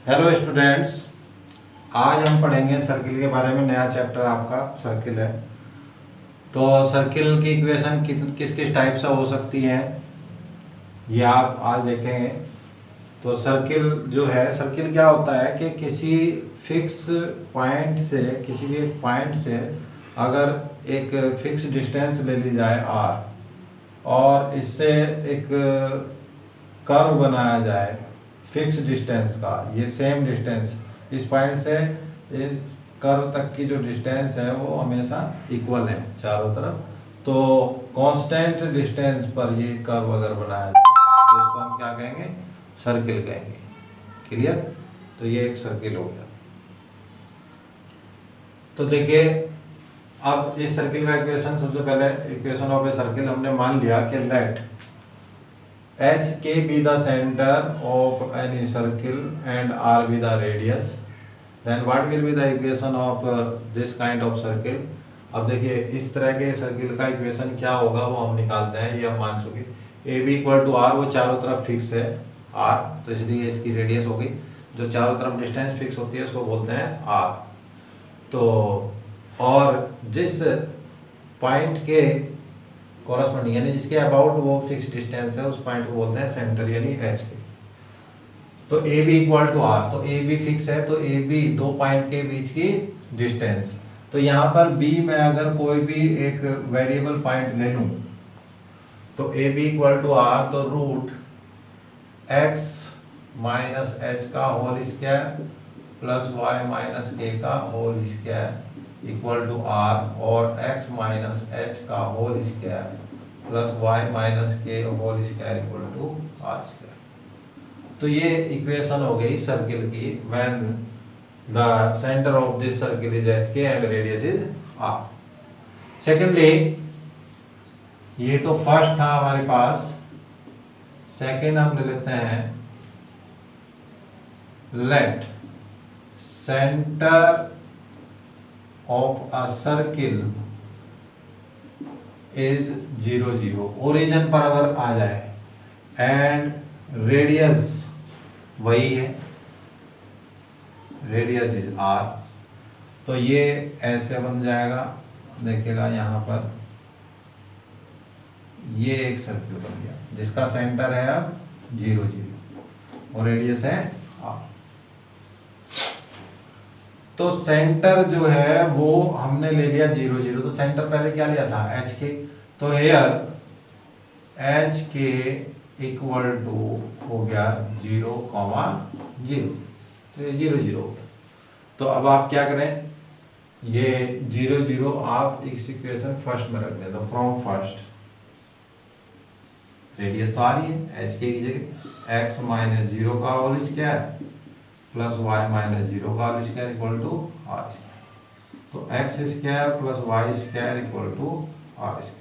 Hello students, आज हम पढ़ेंगे सर्किल के बारे में। नया चैप्टर आपका सर्किल है। तो सर्किल की इक्वेशन किस किस टाइप से हो सकती है ये आप आज देखेंगे। तो सर्किल जो है, सर्किल क्या होता है कि किसी फिक्स पॉइंट से, किसी भी एक पॉइंट से अगर एक फिक्स डिस्टेंस ले ली जाए r, और इससे एक कर्व बनाया जाए फिक्स डिस्टेंस का, ये सेम डिस्टेंस इस पॉइंट से इस कर्व तक की जो डिस्टेंस है वो हमेशा इक्वल है चारों तरफ। तो कांस्टेंट डिस्टेंस पर ये कर्व अगर बनाया जाए तो इसको हम क्या कहेंगे? सर्किल कहेंगे। क्लियर? तो ये एक सर्किल हो गया। तो देखिए, अब इस सर्किल का इक्वेशन, सबसे पहले इक्वेशन ऑफ ए सर्किल हमने मान लिया कि late HK be the center of any circle and R be the radius, then what will be the equation of this kind of circle? अब देखिए, इस तरह के सर्किल का इक्वेशन क्या होगा वो हम निकालते हैं। ये हम मान चुके, A B equal to R, वो चारों तरफ फिक्स है आर, तो इसलिए इसकी रेडियस होगी। जो चारों तरफ डिस्टेंस फिक्स होती है उसको बोलते हैं आर। तो और जिस पॉइंट के कॉरस्पॉन्डिंग, यानी जिसके अबाउट वो फिक्स डिस्टेंस है, उस पॉइंट को बोलते हैं सेंटर, यानी एच के। तो A B equal to are, तो ए बी फिक्स है, तो ए बी दो पॉइंट के बीच की डिस्टेंस। तो यहाँ पर बी में अगर कोई भी एक वेरिएबल पॉइंट ले लूँ तो A B equal to are, तो रूट एक्स माइनस एच का whole square plus y minus k का whole square equal to r, और x माइनस एच का whole square plus y minus k whole square equal to r square. तो ये equation हो गई circle की, when the centre of this circle is h k and radius is r. Secondly, ये तो first था हमारे पास। सेकेंड हम ले लेते हैं, let centre of a circle is 0 0, origin पर अगर आ जाए, एंड रेडियस वही है, रेडियस इज r। तो ये ऐसे बन जाएगा, देखिएगा यहाँ पर ये एक सर्किल बन गया जिसका सेंटर है अब 0 0 और रेडियस है r। तो सेंटर जो है वो हमने ले लिया 0 0, तो सेंटर पहले क्या लिया था? H K. तो हेयर एच के इक्वल टू हो गया 0 0, तो ये 0 0 हो गया। तो अब आप क्या करें, ये 0 0 आप इस इक्वेशन फर्स्ट में रख दें। तो फ्रॉम फर्स्ट, रेडियस तो आ रही है एच के की जगह एक्स माइनस 0 का whole square plus y minus 0 का whole square equal to r square. तो x square plus y square equal to r square.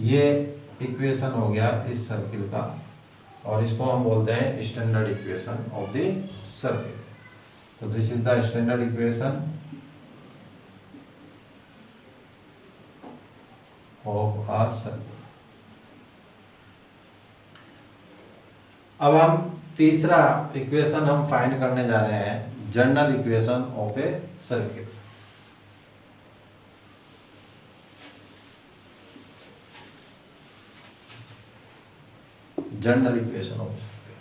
ये इक्वेशन हो गया इस सर्किल का, और इसको हम बोलते हैं standard equation of the circle. तो this is the standard equation of a circle. अब हम तीसरा इक्वेशन हम फाइंड करने जा रहे हैं, general equation of a circle. General equation of circle.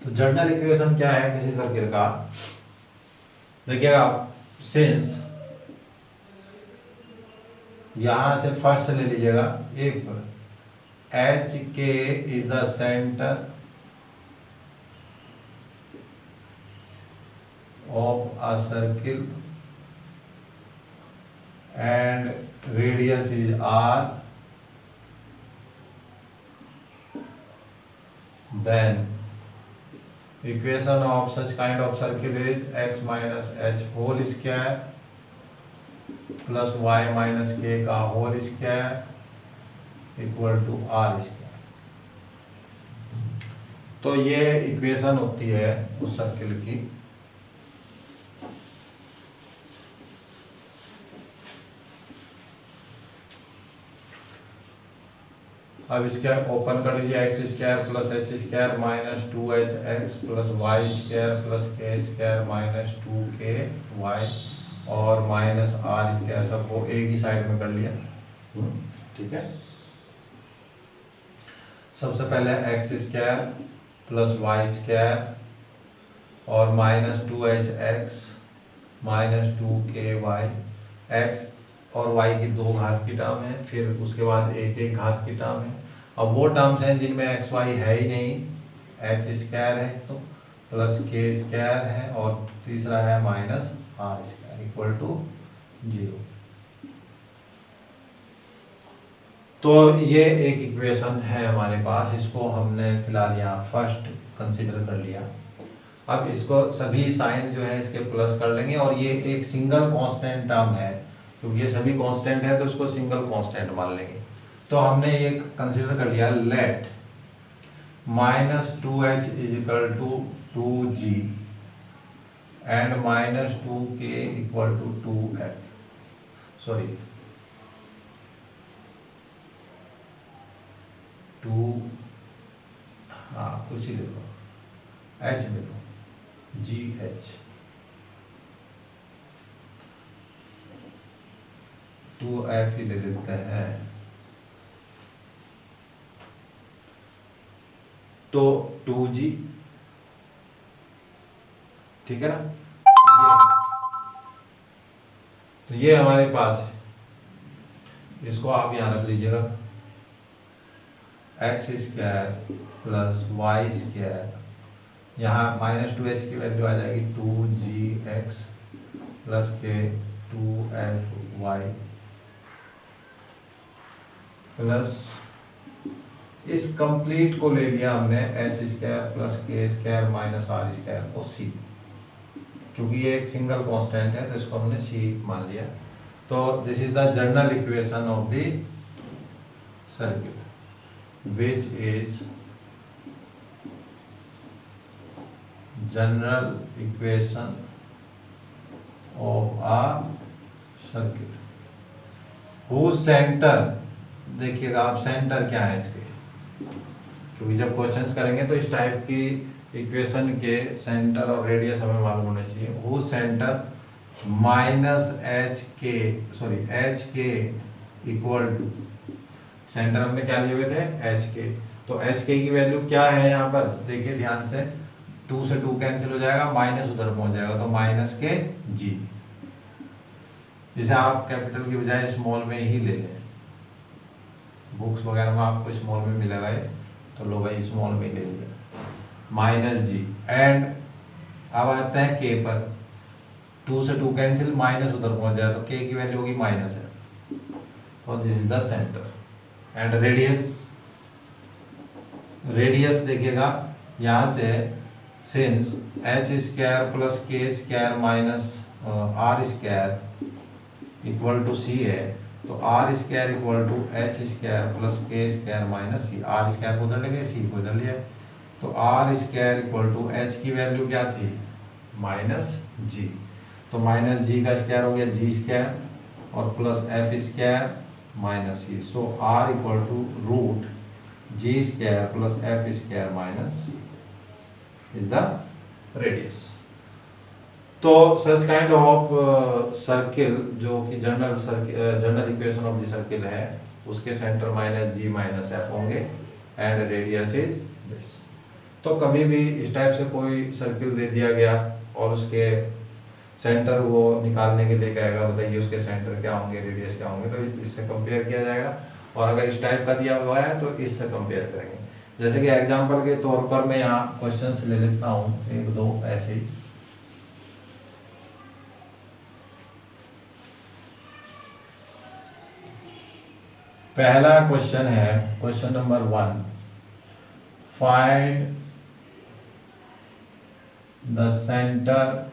तो जनरल इक्वेशन क्या है किसी सर्किल का? देखिएगा, सिंस यहां से फर्स्ट ले लीजिएगा, if h k is the centre of a circle and radius is r, then equation of such kind of circle is x minus h whole square plus y minus k का whole square equal to r square. तो ये equation होती है उस circle की। अब इसका open कर लीजिए, x square plus h square minus 2hx plus y square plus k square minus 2k y और माइनस आर स्क्वायर, सबको एक ही साइड में कर लिया। ठीक है, सबसे पहले x square plus y square और minus 2hx minus 2k y, x और y की दो घात की टर्म है, फिर उसके बाद एक एक घात की टर्म है। अब वो टर्म्स हैं जिनमें एक्स वाई है ही नहीं, एच स्क्वायर है तो प्लस के स्क्वायर है और तीसरा है minus r square equal to 0। तो ये एक इक्वेशन है हमारे पास, इसको हमने फिलहाल यहाँ फर्स्ट कंसीडर कर लिया। अब इसको सभी साइन जो है इसके प्लस कर लेंगे और ये एक सिंगल कांस्टेंट टर्म है, क्योंकि ये सभी कांस्टेंट है तो इसको सिंगल कांस्टेंट मान लेंगे। तो हमने ये कंसीडर कर लिया, let minus 2h is equal to 2g and minus 2k equal to 2f, sorry 2, हाँ कुछ ही देखो, h देखो gh 2f ही ले लेते हैं। तो 2g, ठीक है ना, तो ये हमारे पास है, इसको आप यहां रख लीजिएगा, x square plus y square, यहाँ माइनस 2h की वैल्यू आ जाएगी 2gx प्लस के 2fy प्लस इस कंप्लीट को ले लिया हमने H square plus k square minus r square को सी, क्योंकि ये एक सिंगल कांस्टेंट है तो इसको हमने सी मान लिया। तो this is the general equation of the circle which is general equation of a circle whose centre, देखिएगा आप सेंटर क्या है इसके, क्योंकि जब क्वेश्चंस करेंगे तो इस टाइप की इक्वेशन के सेंटर और रेडियस हमें मालूम होने चाहिए। वो सेंटर माइनस एच के इक्वल टू, सेंटर हमने क्या लिए हुए थे एच के, तो एच के की वैल्यू क्या है यहाँ पर देखिए ध्यान से, 2 से 2 कैंसिल हो जाएगा, माइनस उधर पहुंच जाएगा तो माइनस के जी, जिसे आप कैपिटल की बजाय स्मॉल में ही ले लें, बुक्स वगैरह में आपको स्मॉल में मिलेगा ये, तो लो भाई स्मॉल में ले लिया, माइनस जी एंड अब आते हैं के पर, 2 से 2 कैंसिल, माइनस उधर पहुंच जाए तो के की वैल्यू होगी माइनस है, तो this is the centre and radius देखिएगा यहाँ से, since H square plus k square minus r square equal to सी है, तो are square equal to H square plus k square minus C, are square को उधर लेंगे सी को उधर लिया, तो are square equal to H की वैल्यू क्या थी माइनस जी, तो माइनस जी का स्क्वायर हो गया जी स्क्वायर और plus f square minus c, so r equal to root g square plus f square minus is the radius. तो सच काइंड ऑफ सर्किल जो कि general equation of the circle है, उसके centre minus g minus f होंगे and radius is this. तो कभी भी इस टाइप से कोई सर्किल दे दिया गया और उसके सेंटर वो निकालने के लिए कहेगा बताइए उसके सेंटर क्या होंगे रेडियस क्या होंगे, तो इससे कंपेयर किया जाएगा, और अगर इस टाइप का दिया हुआ है तो इससे कंपेयर करेंगे। जैसे कि एग्जांपल के तौर पर मैं यहाँ क्वेश्चंस ले लेता हूँ 1 2 ऐसे ही। पहला क्वेश्चन है question number 1, find the centre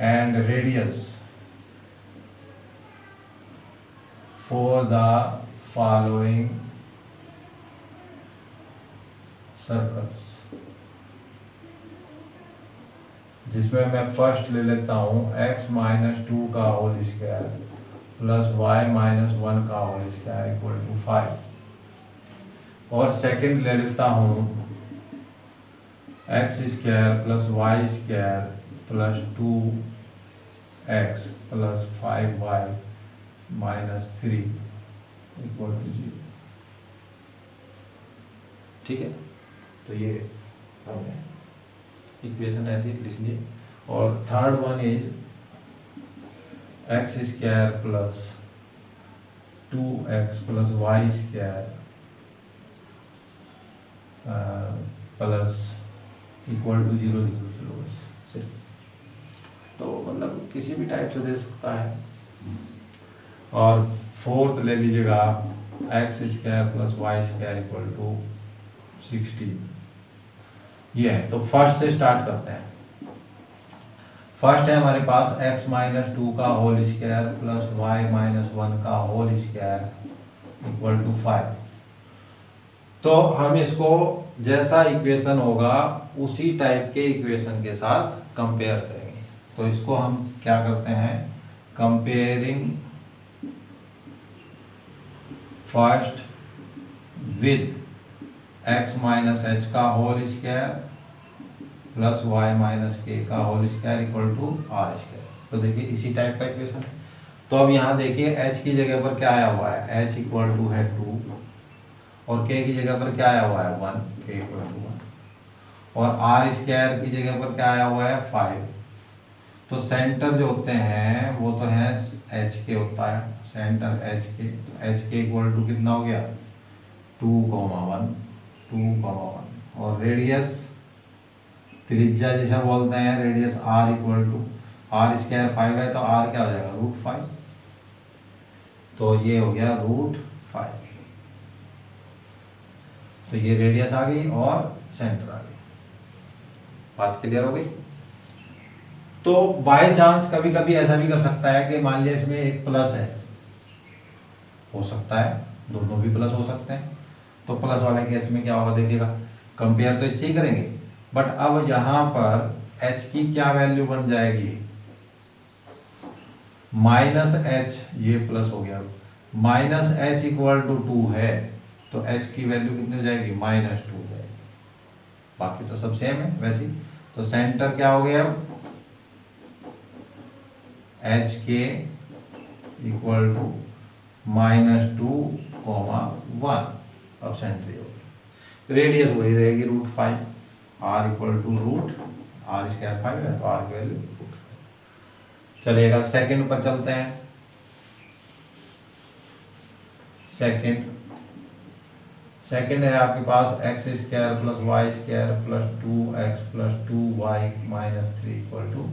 and radius for the following circles, जिसमें मैं फर्स्ट ले लेता हूं x माइनस 2 का whole square plus y minus 1 का होल स्क्वायर इक्वल टू 5। और सेकंड ले लेता हूँ x square plus y square plus 2x plus 5y minus 3 equal to 0। ठीक है, तो ये हमने इक्वेशन ऐसे लिख ली। और third one is x square plus 2x plus y square plus equal to 0 0 0। तो मतलब किसी भी टाइप से दे सकता है। और फोर्थ ले लीजिएगा x square plus y square equal to 16। ये है। तो फर्स्ट से स्टार्ट करते हैं। फर्स्ट है हमारे पास x माइनस 2 का whole square plus y minus 1 का होल स्क्वायर इक्वल टू 5। तो हम इसको जैसा इक्वेशन होगा उसी टाइप के इक्वेशन के साथ कंपेयर करेंगे। तो इसको हम क्या करते हैं, comparing first with x minus h का whole square plus y minus k का whole square equal to r square. तो देखिए इसी टाइप का इक्वेशन। तो अब यहाँ देखिए h की जगह पर क्या आया हुआ है, h इक्वल टू है 2 और k की जगह पर क्या आया हुआ है 1, k इक्वल टू 1। और आर स्क्वायर की जगह पर क्या आया हुआ है 5। तो सेंटर जो होते हैं वो तो है h के होता है, सेंटर h के। तो h के इक्वल टू कितना हो गया 2,1 2,1। और रेडियस त्रिज्या जिसे बोलते हैं radius r equal to r square 5 है तो r क्या हो जाएगा √5। तो ये हो गया √5। तो ये रेडियस आ गई और सेंटर आ गई। बात क्लियर हो गई। तो बाय चांस कभी कभी ऐसा भी कर सकता है कि मान लिया इसमें एक प्लस है, हो सकता है दोनों भी प्लस हो सकते हैं। तो प्लस वाले केस में क्या होगा देखिएगा, कंपेयर तो इससे ही करेंगे। बट अब यहाँ पर h की क्या वैल्यू बन जाएगी, माइनस h, ये प्लस हो गया, माइनस h इक्वल टू 2 है तो h की वैल्यू कितनी हो जाएगी -2 हो जाएगी। बाकी तो सब सेम है वैसे ही। तो सेंटर क्या हो गया h के इक्वल टू -2, 1। अब सेंटर हो गया। रेडियस वही रहेगी √5, r equal to r square 5 है तो r की वैल्यू √5। चलिएगा सेकंड पर चलते हैं। सेकंड है आपके पास x square plus y square plus 2x plus 2y minus 3 equal to.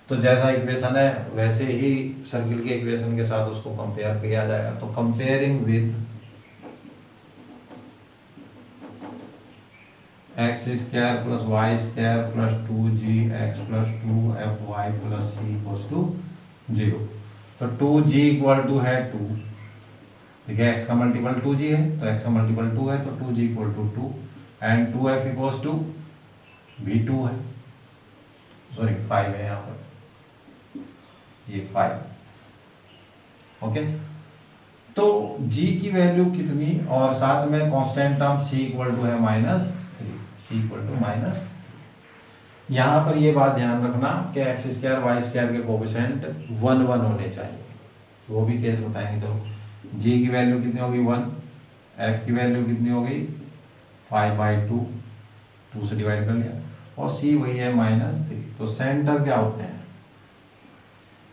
तो जैसा इक्वेशन है वैसे ही सर्किल के इक्वेशन के साथ उसको कंपेयर किया जाएगा। तो comparing with x square plus y square plus 2gx plus 2fy plus c equal to 0। तो 2g इक्वल टू है 2, ठीक है, x का मल्टीपल 2g है तो x का मल्टीपल 2 है तो 2g equal to 2 and 2f equal to भी 2 है, सॉरी 5 है यहाँ पर, ये 5। ओके, तो g की वैल्यू कितनी और साथ में constant term c equal to है -3, c इक्वल टू -। यहाँ पर ये बात ध्यान रखना कि एक्स स्क्वायर वाई स्क्वायर के कोफिशिएंट 1 1 होने चाहिए। वो भी केस बताएंगे। तो g की वैल्यू कितनी होगी 1, f की वैल्यू कितनी हो गई 5/2, 2 से डिवाइड कर लिया, और c वही है -3। तो सेंटर क्या होते हैं,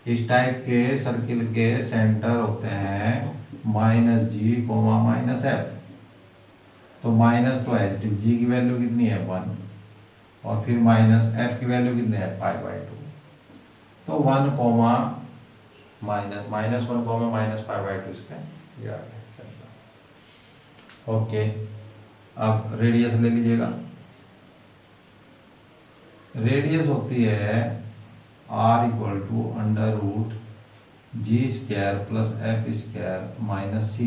इस टाइप के सर्किल के सेंटर होते हैं -g, -f। तो माइनस तो है, g की वैल्यू कितनी है 1 और फिर माइनस f की वैल्यू कितनी है 5/2। तो 1, -1, -5/2 इसका ये आ गया। ओके, अब रेडियस ले लीजिएगा। रेडियस होती है r equal to √g² plus f² minus c।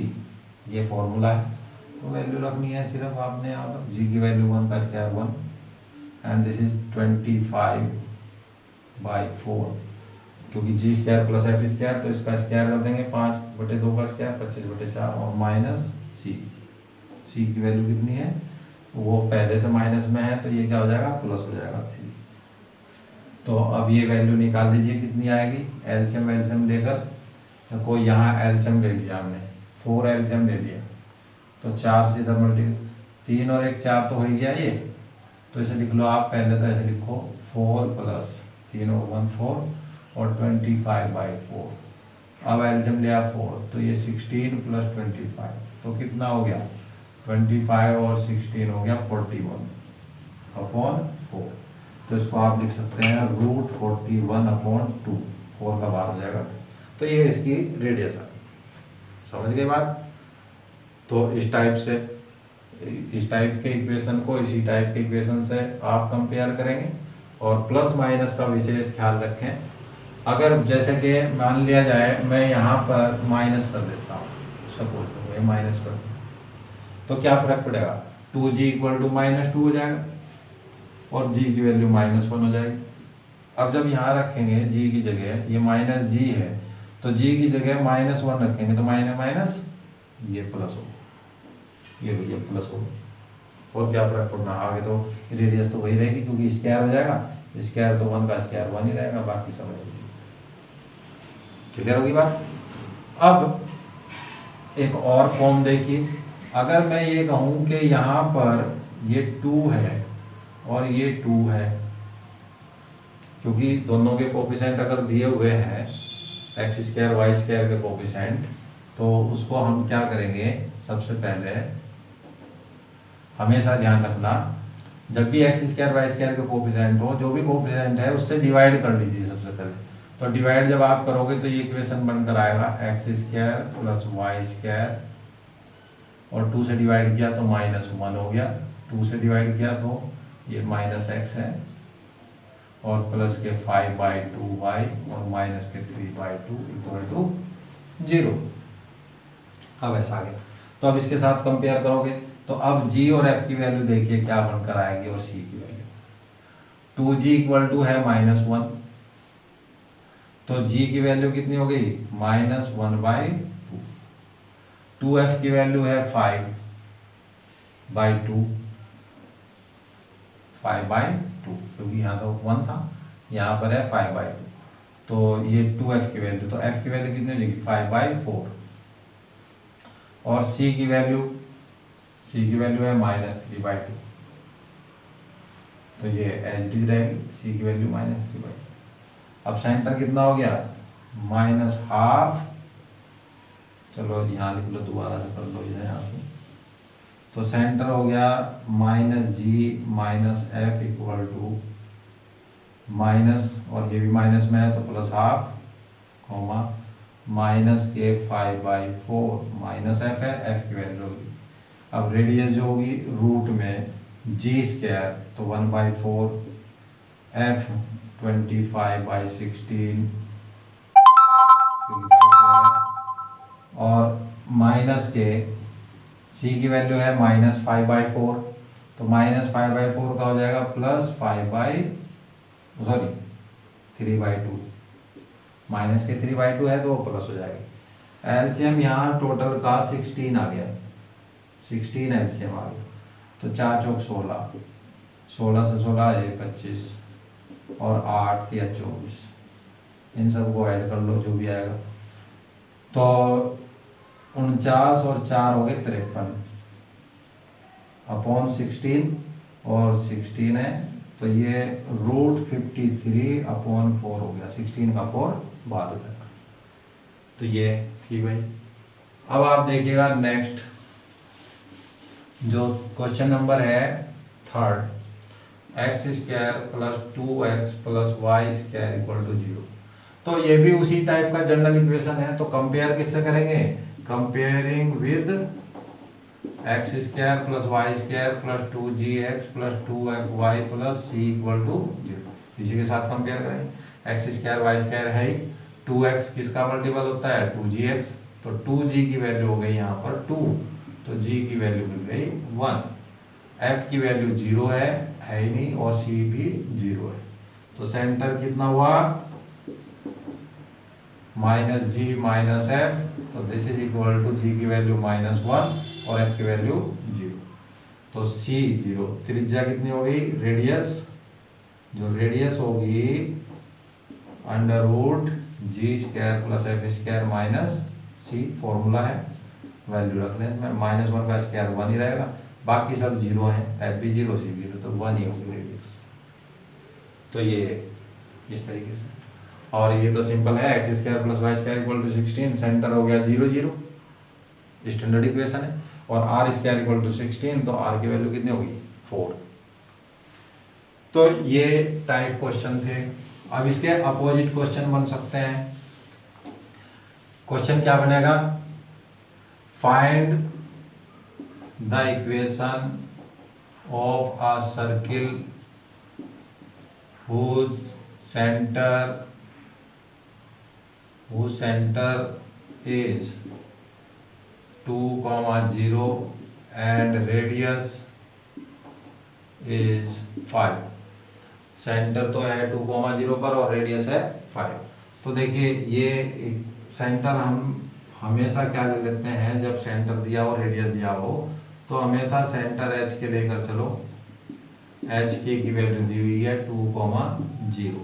ये फॉर्मूला है, तो वैल्यू रखनी है सिर्फ आपने यहाँ पर। g की वैल्यू 1 का स्क्वायर 1 एंड दिस इज 25/4 क्योंकि जी स्क्वायर प्लस एफ स्क्वायर, तो इसका स्क्वायर कर देंगे 5/2 का स्क्वायर 25/4 और माइनस सी की वैल्यू कितनी है, वो पहले से माइनस में है तो ये क्या हो जाएगा, प्लस हो जाएगा 3। तो अब ये वैल्यू निकाल लीजिए कितनी आएगी, एलसीएम लेकर, तो कोई यहाँ एलसीएम ले लिया हमने, 4 एलसीएम ले लिया, तो 4 से इधर मल्टी 3 और 1 4 तो हो ही गया ये, तो इसे लिख लो आप, पहले तो ऐसे लिखो 4 प्लस 3 और 1 4 और 25/4। अब एलसीएम लिया 4, तो ये 16 प्लस 25, तो कितना हो गया 25 और 16 हो गया 41/4। तो इसको आप लिख सकते हैं √41/2, 4 का बार हो जाएगा। तो ये इसकी रेडियस आ गई, समझ गए बात। तो इस टाइप के इक्वेशन को इसी टाइप के इक्वेशन से आप कंपेयर करेंगे। और प्लस माइनस का विशेष ख्याल रखें, अगर जैसे कि मान लिया जाए मैं यहाँ पर माइनस कर देता हूँ, सपोज मैं माइनस कर दूँ, तो क्या फर्क पड़ेगा, 2g = -2 हो जाएगा और g की वैल्यू -1 हो जाएगी। अब जब यहाँ रखेंगे g की जगह, ये -g है, तो g की जगह -1 रखेंगे तो माइनस ये प्लस होगा, ये भैया प्लस होगा। और क्या फर्क पड़ना, आगे तो रेडियस तो वही रहेगी क्योंकि स्क्वायर हो जाएगा, स्क्वायर तो 1 का स्क्वायर 1 ही रहेगा, बाकी समझ लीजिए। क्लियर होगी बात। अब एक और फॉर्म देखिए, अगर मैं ये कहूँ कि यहाँ पर ये 2 है और ये 2 है, क्योंकि दोनों के कोफिशिएंट अगर दिए हुए हैं x² y² के कोफिशिएंट, तो उसको हम क्या करेंगे, सबसे पहले हमेशा ध्यान रखना, जब भी x² y² के कोफिशिएंट हो, जो भी कोफिशिएंट है उससे डिवाइड कर लीजिए सबसे पहले। तो डिवाइड जब आप करोगे तो ये इक्वेशन बनकर आएगा x² + y² और 2 से डिवाइड किया तो -1 हो गया, 2 से डिवाइड किया तो ये -x है और प्लस के 5/2y और माइनस के 3/2 = 0। अब ऐसा आ गया, तो अब इसके साथ कंपेयर करोगे तो अब g और f की वैल्यू देखिए क्या बनकर आएगी और c की वैल्यू, 2g = है -1, तो g की वैल्यू कितनी हो गई -1/2, 2f की वैल्यू है 5/2, क्योंकि यहाँ तो 1 था, यहाँ पर है 5/2, तो ये 2f की वैल्यू, तो f की वैल्यू कितनी हो जाएगी 5/4 और c की वैल्यू है -3/2, तो ये एलटी रहेगी, c की वैल्यू -3/2। अब सेंटर कितना हो गया -12, चलो यहाँ लिख लो, दोबारा से कर लो यहाँ से, तो सेंटर हो गया -g -f = माइनस, और ये भी माइनस में है तो +12, माइनस के 5/4 -f है, f की वैल्यू होगी। अब रेडियस जो होगी रूट में g² तो 1/4, f 25/16 और माइनस के c की वैल्यू है -5/4, तो -5/4 का हो जाएगा +3/2, माइनस के 3/2 है तो वो प्लस हो जाएगी। एलसीएम यहाँ टोटल का 16 आ गया, 16 एलसीएम आ गया, तो 4 चौक 16, 16 से 16 ये 25 और 8 या 24, इन सबको ऐड कर लो जो भी आएगा, तो 49 और 4 हो गए 53/16 और 16 है, तो ये √53/4 हो गया, 16 का 4 बाद हो जाएगा। तो ये थी भाई। अब आप देखिएगा नेक्स्ट जो क्वेश्चन नंबर है 3rd, x² + 2x + y² = 0। तो ये भी उसी टाइप का जनरल इक्वेशन है, तो कंपेयर किससे करेंगे, comparing with x² + y² + 2gx + 2y + c = 0। इसी के साथ कंपेयर करेंगे, x² y² है ही, 2x किसका मल्टीपल होता है 2gx, तो 2g की वैल्यू हो गई यहाँ पर 2, तो g की वैल्यू मिल गई 1, f की वैल्यू 0 है ही नहीं और c भी 0 है, तो सेंटर कितना हुआ माइनस जी माइनस एफ, तो दिस इज इक्वल टू जी की वैल्यू -1 और एफ की वैल्यू 0। तो सी 0, त्रिज्या कितनी हो गई, रेडियस, जो रेडियस होगी √g² plus f square minus c, formula है, वैल्यू रख लें इसमें, -1 का स्क्वायर 1 ही रहेगा, बाकी सब 0 है, एफ भी 0 सी 0, तो 1 ही होगी रेडियस। तो ये इस तरीके से, और ये तो सिंपल है, x² plus y² equal to 16, centre हो गया 0 0, स्टैंडर्ड इक्वेशन है, और r² इक्वल टू 16, तो r की वैल्यू कितनी होगी 4। तो ये टाइप क्वेश्चन थे। अब इसके अपोजिट क्वेश्चन बन सकते हैं। क्वेश्चन क्या बनेगा, find the equation of a circle whose center is 2, 0 and radius is 5। Centre तो है 2, 0 पर और रेडियस है 5। तो देखिए ये सेंटर हम हमेशा क्या ले लेते हैं, जब सेंटर दिया हो रेडियस दिया हो तो हमेशा सेंटर एच के लेकर चलो, एच के की वैल्यू दी हुई है 2, 0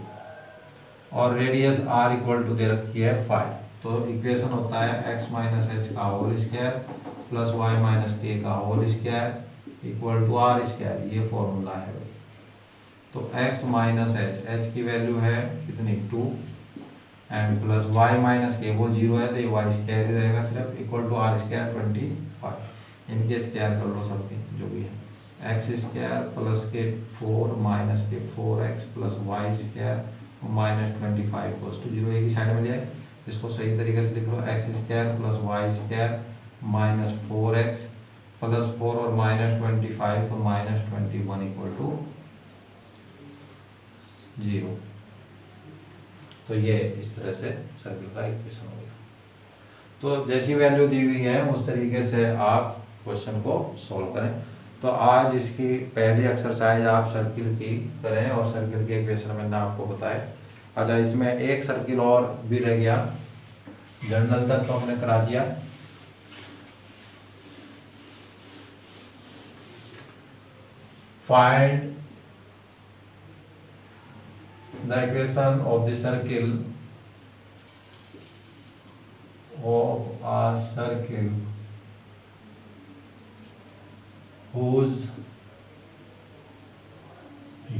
और रेडियस r इक्वल टू दे रखी है 5। तो इक्वेशन होता है x माइनस एच का whole square plus y minus k का whole square equal to r square, ये फॉर्मूला है भाई। तो x माइनस एच की वैल्यू है कितनी 2 एंड प्लस y माइनस के वो 0 है, तो ये y स्क्वायर ही रहेगा सिर्फ, इक्वल टू r स्क्वायर 25। इनके स्क्वायर कर लो सबके जो भी है, x² प्लस के 4 minus k 4x plus y square minus 25 goes to 0, एक ही साइड में जाए। इसको सही तरीके से लिख लो, x² plus y square minus 4x plus 4 और माइनस 25, तो माइनस 21 इक्वल टू 0। तो ये इस तरह से सर्किल का इक्वेशन हो गया। तो जैसी वैल्यू दी हुई है उस तरीके से आप क्वेश्चन को सॉल्व करें। तो आज इसकी पहली एक्सरसाइज आप सर्किल की करें और सर्किल के इक्वेशन मैंने आपको बताए। अच्छा, इसमें एक सर्किल और भी रह गया, जनरल तक तो हमने करा दिया। Find the equation of the circle of a circle whose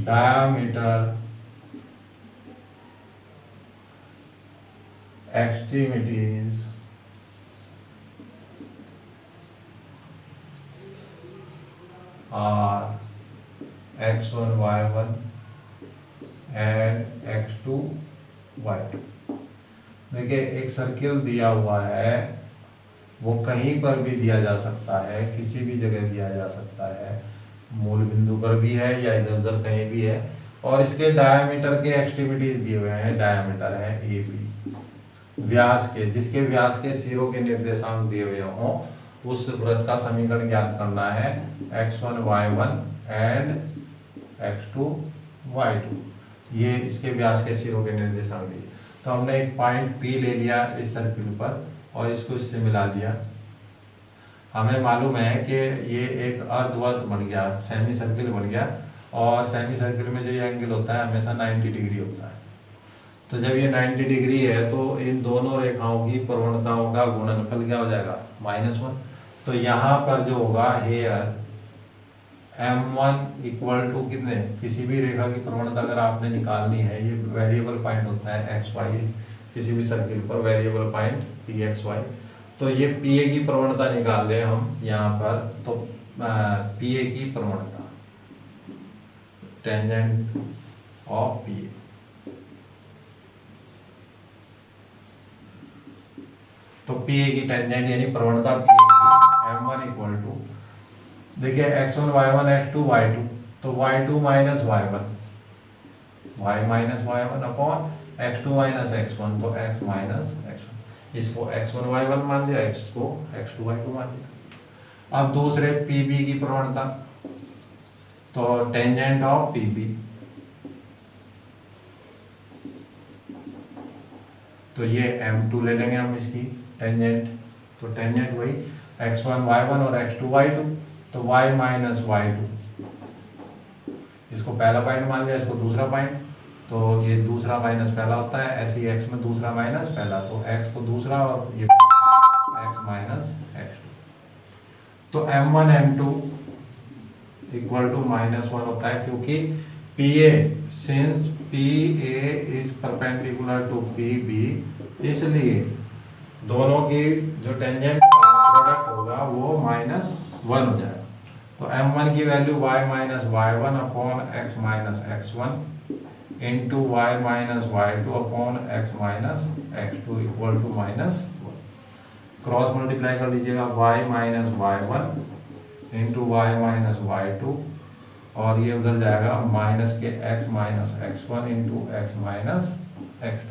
diameter extremities are x1 y1 and x2 y2। देखिए एक सर्किल दिया हुआ है, वो कहीं पर भी दिया जा सकता है, किसी भी जगह दिया जा सकता है, मूल बिंदु पर भी है या इधर उधर कहीं भी है, और इसके डायमीटर के एक्सट्रीमिटीज दिए हुए हैं, डायमीटर है ए बी, व्यास के, जिसके व्यास के सिरों के निर्देशांक दिए हुए हों, उस वृत्त का समीकरण ज्ञात करना है x1 y1 and x2 y2। ये इसके व्यास के सिरों के निर्देशांक दिए। तो हमने एक पॉइंट P ले लिया इस सर्किल पर और इसको इससे मिला दिया। हमें मालूम है कि ये एक अर्धवर्त बन गया, सेमी सर्किल बन गया, और सेमी सर्किल में जो ये एंगल होता है हमेशा 90 डिग्री होता है। तो जब ये 90 डिग्री है तो इन दोनों रेखाओं की प्रवणताओं का गुणनफल क्या हो जाएगा, -1। तो यहाँ पर जो होगा हेयर m1 इक्वल टू कितने, किसी भी रेखा की प्रवणता अगर आपने निकालनी है, ये वेरिएबल पॉइंट होता है एक्स वाई, किसी भी सर्किल पर variable point P x y. तो ये पी ए की प्रवणता निकाल रहे हैं हम यहाँ पर। तो पी ए की प्रवणता, टेंजेंट ऑफ पी ए, तो पी ए की टेंजेंट यानी प्रवणता पी ए की m1 इक्वल टू, देखिए x1 y1 x2 y2, तो y2 minus y1, y minus y1 upon x2 minus x1, तो x माइनस x1। इसको x1 y1 मान लिया, x को x2 y2 मान लिया। अब दूसरे pb की प्रवणता, तो टेंजेंट ऑफ pb, तो तो ये m2 ले लेंगे हम इसकी टेंजेंट, तो टेंजेंट वही x1 y1 और x2 y2, तो y माइनस y2, इसको पहला पॉइंट मान लिया, इसको दूसरा पॉइंट, तो ये दूसरा माइनस पहला होता है, ऐसे ही x में दूसरा माइनस पहला, तो x को दूसरा और ये x माइनस x2, तो m1 m2 इक्वल टू -1 होता है, क्योंकि PA since PA is perpendicular to PB, इसलिए दोनों की जो टेंजेंट प्रोडक्ट होगा वो -1 हो जाएगा। तो m1 की value y minus y1 upon x minus x1 into y minus y2 upon x minus x2 equal to -1। Cross multiply कर लीजिएगा, y minus y1 into y minus y2, और ये उधर जाएगा माइनस के x minus x1 into x minus x2,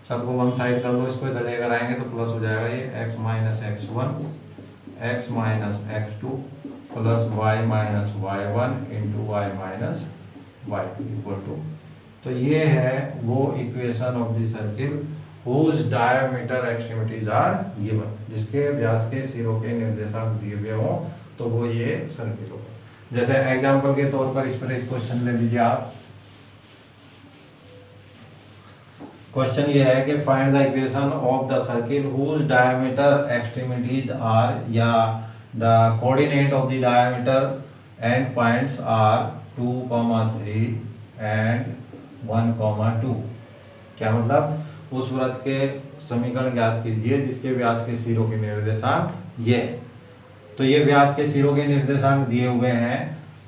सबको one side कर लो, इसको इधर लेकर आएंगे तो प्लस हो जाएगा ये x minus x1 x minus x2 plus y minus y1 into y minus y2 equal to, तो ये है वो equation of the circle whose diameter extremities are given, जिसके व्यास के सिरों के निर्देशांक दिए हुए हों, तो वो ये सर्किल होगा। जैसे एग्जांपल के तौर पर इस पर एक क्वेश्चन ले लीजिए आप। क्वेश्चन ये है कि find the equation of the circle whose diameter extremities are, या the coordinate of the diameter end points are 2, 3 and 1, 2। क्या मतलब, उस वृत्त के समीकरण ज्ञात कीजिए जिसके व्यास के सिरों के निर्देशांक ये है। तो ये व्यास के सिरों के निर्देशांक दिए हुए हैं,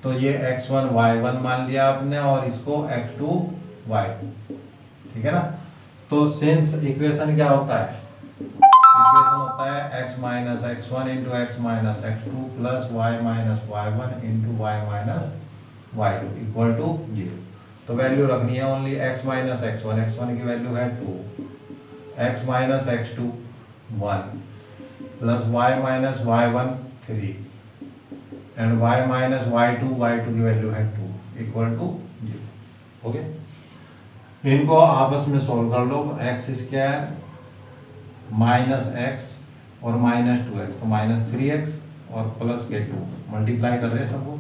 तो ये x1 y1 मान लिया आपने और इसको x2 y2, ठीक है ना। तो सिंस इक्वेशन क्या होता है, इक्वेशन होता है x minus x1 into x minus x2 plus y minus y1 into y minus y2 equal to 0। तो वैल्यू रखनी है ओनली x माइनस x1 की वैल्यू है 2, x minus x2 1 plus y minus y1 3 and y minus y2 की value है 2 equal to 0। Okay, इनको आपस में सोल्व कर लो, एक्स स्क्वायर माइनस एक्स और माइनस 2x, तो माइनस 3x और प्लस के 2 मल्टीप्लाई कर रहे हैं सबको,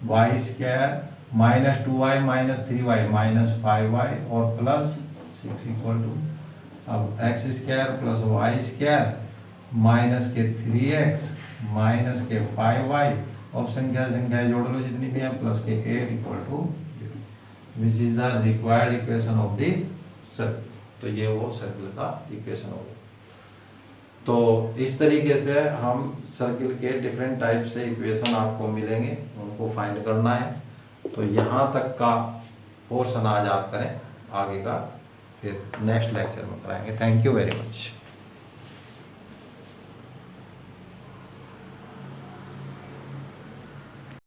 y square minus 2y minus 3y minus 5y और प्लस 6 इक्वल टू, अब x square plus y square minus के 3x माइनस के 5y, और संख्याएं जोड़ लो जितनी भी है, प्लस के 8 equal to 0, which is the required equation of the circle. तो ये वो सर्किल का इक्वेशन होगा। तो इस तरीके से हम सर्किल के डिफरेंट टाइप से इक्वेशन आपको मिलेंगे, उनको फाइंड करना है। तो यहाँ तक का पोर्शन आज आप करें, आगे का फिर नेक्स्ट लेक्चर में कराएंगे। Thank you very much.